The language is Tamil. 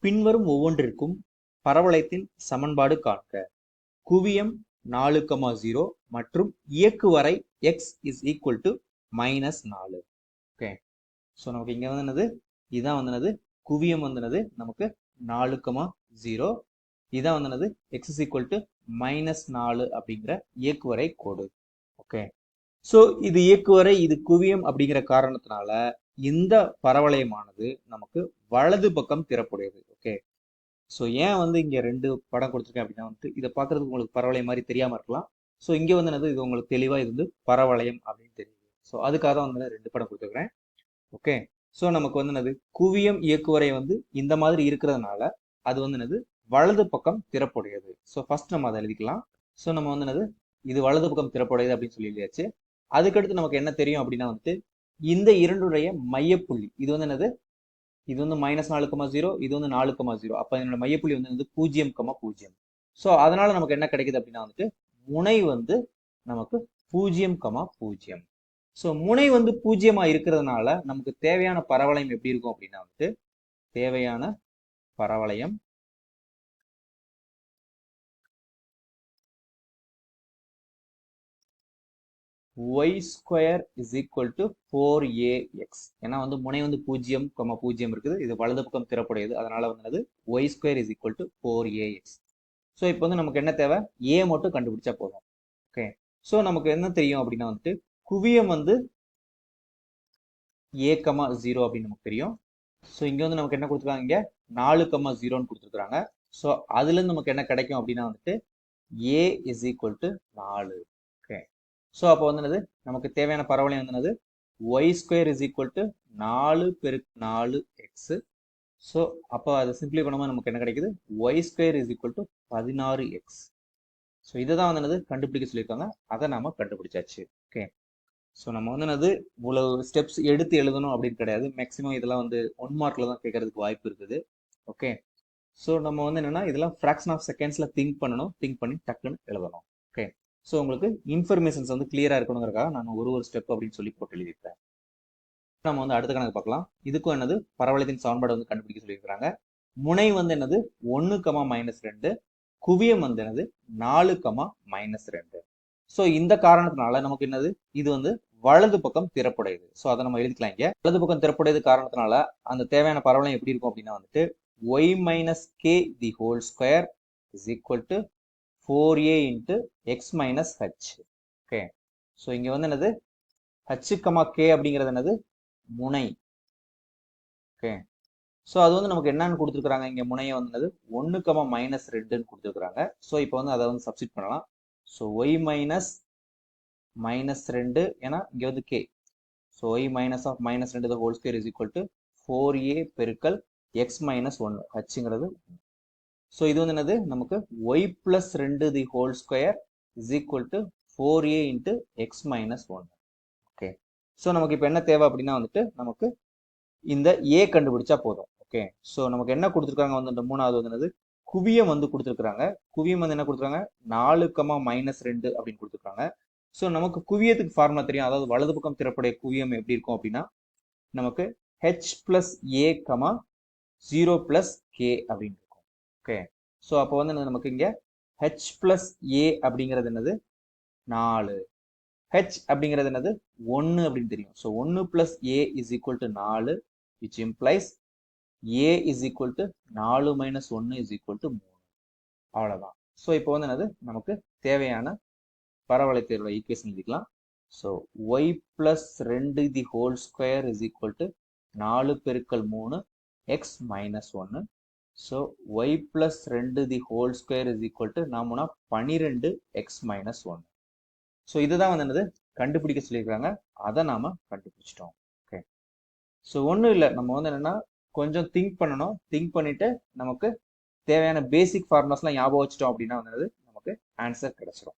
பின்வரும் ஒவ்வொன்றிற்கும் பரவளையத்தின் சமன்பாடு காண்க. குவியம் 4,0 மற்றும் இயக்குவரை x is equal to -4. Okay, so நமக்கு இங்க வந்து என்னது, இதான் வந்து என்னது குவியம் வந்து என்னது நமக்கு 4,0, இதான் வந்து என்னது x is equal to -4 அப்படிங்கிற இயக்குவரை கோடு. ஓகே, ஸோ இது இயக்குவரை, இது குவியம் அப்படிங்கிற காரணத்தினால இந்த பரவளையமானது நமக்கு வலது பக்கம் திறப்புடையது. ஓகே, ஸோ ஏன் வந்து இங்க ரெண்டு படம் கொடுத்துருக்கேன் அப்படின்னா வந்து இதை பார்க்கறதுக்கு உங்களுக்கு பரவளையம் மாதிரி தெரியாம இருக்கலாம். ஸோ இங்க வந்து என்னது, இது உங்களுக்கு தெளிவா இது வந்து பரவளையம் அப்படின்னு தெரியுது. ஸோ அதுக்காக தான் வந்து ரெண்டு படம் கொடுத்துருக்கிறேன். ஓகே, ஸோ நமக்கு வந்து என்னது குவியம் இயக்குவரை வந்து இந்த மாதிரி இருக்கிறதுனால அது வந்து என்னது வலது பக்கம் திறப்புடையது. ஸோ ஃபர்ஸ்ட் நம்ம அதை எழுதிக்கலாம். ஸோ நம்ம வந்து என்னது இது வலது பக்கம் திறப்புடையது அப்படின்னு சொல்லியாச்சு. அதுக்கடுத்து நமக்கு என்ன தெரியும் அப்படின்னா வந்துட்டு இந்த இரண்டுடைய மையப்புள்ளி இது வந்து என்னது, இது வந்து -4,0, இது வந்து 4,0. அப்ப என்னோட மையப்புள்ளி வந்து 0,0. ஸோ அதனால நமக்கு என்ன கிடைக்குது அப்படின்னா வந்துட்டு முனை வந்து நமக்கு 0,0. ஸோ முனை வந்து 0 இருக்கிறதுனால நமக்கு தேவையான பரவளையம் எப்படி இருக்கும் அப்படின்னா வந்துட்டு தேவையான பரவளையம் y² is equal to 4ax. ஏன்னா வந்து முனை வந்து 0,0 இருக்குது, இது வலது பக்கம் திறப்புடையது, அதனால வந்து y² is equal to 4ax. So இப்போ வந்து நமக்கு என்ன தேவை, a மட்டும் கண்டுபிடிச்சா போதும். ஓகே, ஸோ நமக்கு என்ன தெரியும் அப்படின்னா வந்துட்டு குவியம் வந்து a,0 அப்படின்னு நமக்கு தெரியும். ஸோ இங்க வந்து நமக்கு என்ன கொடுத்துருக்காங்க, இங்க 4,0ன்னு கொடுத்துருக்காங்க. ஸோ அதுல இருந்து நமக்கு என்ன கிடைக்கும் அப்படின்னா வந்துட்டு a is equal to 4. Okay, so அப்போ வந்து என்னது நமக்கு தேவையான பரவளையம் வந்து என்னது y² is equal to 4 × 4x. So அப்போ அதை சிம்பிளை பண்ணும்போது நமக்கு என்ன கிடைக்குது, y² is equal to 16x. So இதை தான் வந்து என்னது கண்டுபிடிக்க சொல்லியிருக்காங்க, அதை நாம கண்டுபிடிச்சாச்சு. ஓகே, ஸோ நம்ம வந்து என்னது இவ்வளவு ஸ்டெப்ஸ் எடுத்து எழுதணும் அப்படின்னு கிடையாது. மேக்ஸிமம் இதெல்லாம் வந்து 1 மார்க்ல தான் கேட்கறதுக்கு வாய்ப்பு இருக்குது. ஓகே, ஸோ நம்ம வந்து என்னன்னா இதெல்லாம் ஃப்ராக்ஷன் ஆஃப் செகண்ட்ஸ்ல திங்க் பண்ணணும், திங்க் பண்ணி டக்குன்னு எழுதணும். ஓகே, ஸோ உங்களுக்கு இன்ஃபர்மேஷன்ஸ் வந்து கிளியரா இருக்கணுங்கிறக்காக நான் ஒரு ஸ்டெப் அப்படின்னு சொல்லி போட்டு எழுதியிருக்கேன். நம்ம வந்து அடுத்த கணக்கு பார்க்கலாம். இதுக்கும் என்னது பரவளையத்தின் சமன்பாடு வந்து கண்டுபிடிக்க சொல்லியிருக்காங்க. முனை வந்து என்னது 1,-2, குவியம் வந்து என்னது 4,-2. ஸோ இந்த காரணத்தினால நமக்கு என்னது இது வந்து வலது பக்கம் திறப்புடையது. ஸோ அதை நம்ம எழுதிக்கலாம். இங்க வலது பக்கம் திறப்புடையது காரணத்தினால அந்த தேவையான பரவளையம் எப்படி இருக்கும் அப்படின்னா வந்துட்டு y - k the whole square is equal to 4a into x minus h. Okay, so இங்க வந்து என்னது h, k அப்படிங்கிறது என்னது முனை. ஓகே, ஸோ அது வந்து நமக்கு என்னன்னு கொடுத்துருக்காங்க, இங்க முனையை வந்து 1,-2ன்னு கொடுத்துருக்காங்க. ஸோ இப்போ வந்து அதை வந்து சப்ஸ்டிட் பண்ணலாம். ஸோ y -2 ஏன்னா இங்க வந்து k. So y -2 the whole square is equal to 4a பெருக்கல் x - 1 hங்கிறது. ஸோ இது வந்து என்னது நமக்கு y + 2 the whole square is equal to 4a into x - 1. Okay, so நமக்கு இப்போ என்ன தேவை அப்படின்னா வந்துட்டு நமக்கு இந்த a கண்டுபிடிச்சா போதும். ஓகே, ஸோ நமக்கு என்ன கொடுத்துருக்காங்க வந்து இந்த மூணாவது வந்து என்னது குவியம் வந்து கொடுத்துருக்காங்க. குவியம் வந்து என்ன கொடுத்துருக்காங்க 4,-2 அப்படின்னு கொடுத்துருக்காங்க. ஸோ நமக்கு குவியத்துக்கு ஃபார்முலா தெரியும். அதாவது வலது பக்கம் திறப்புடைய குவியம் எப்படி இருக்கும் அப்படின்னா நமக்கு h + a, 0 + k அப்படின்னு இருக்கும். ஓகே, ஸோ அப்போ வந்து நமக்கு இங்க h + a அப்படிங்கிறது என்னது 4, h அப்படிங்கிறது என்னது 1 அப்படின்னு தெரியும். So 1 + a is equal to 4, which implies a is equal to 4 - 1 is equal to 3. அவ்வளவுதான். ஸோ இப்போ வந்து என்னது நமக்கு தேவையான பரவளையத்தோட ஈக்குவேஷன் எழுதிக்கலாம். So y + 2 the whole square is equal to 4 பெருக்கல் 3 x - 1. So y + 2 the whole square is equal to நாமனா 12 x - 1. So இதுதான் வந்து என்னது கண்டுபிடிக்க சொல்லியிருக்காங்க, அதை நாம கண்டுபிடிச்சிட்டோம். ஓகே, ஸோ ஒன்றும் இல்லை, நம்ம வந்து என்னன்னா கொஞ்சம் திங்க் பண்ணணும். திங்க் பண்ணிட்டு நமக்கு தேவையான பேசிக் ஃபார்முலாஸ்லாம் ஞாபகம் வச்சுட்டோம் அப்படின்னா வந்து நமக்கு ஆன்சர் கிடைச்சிடும்.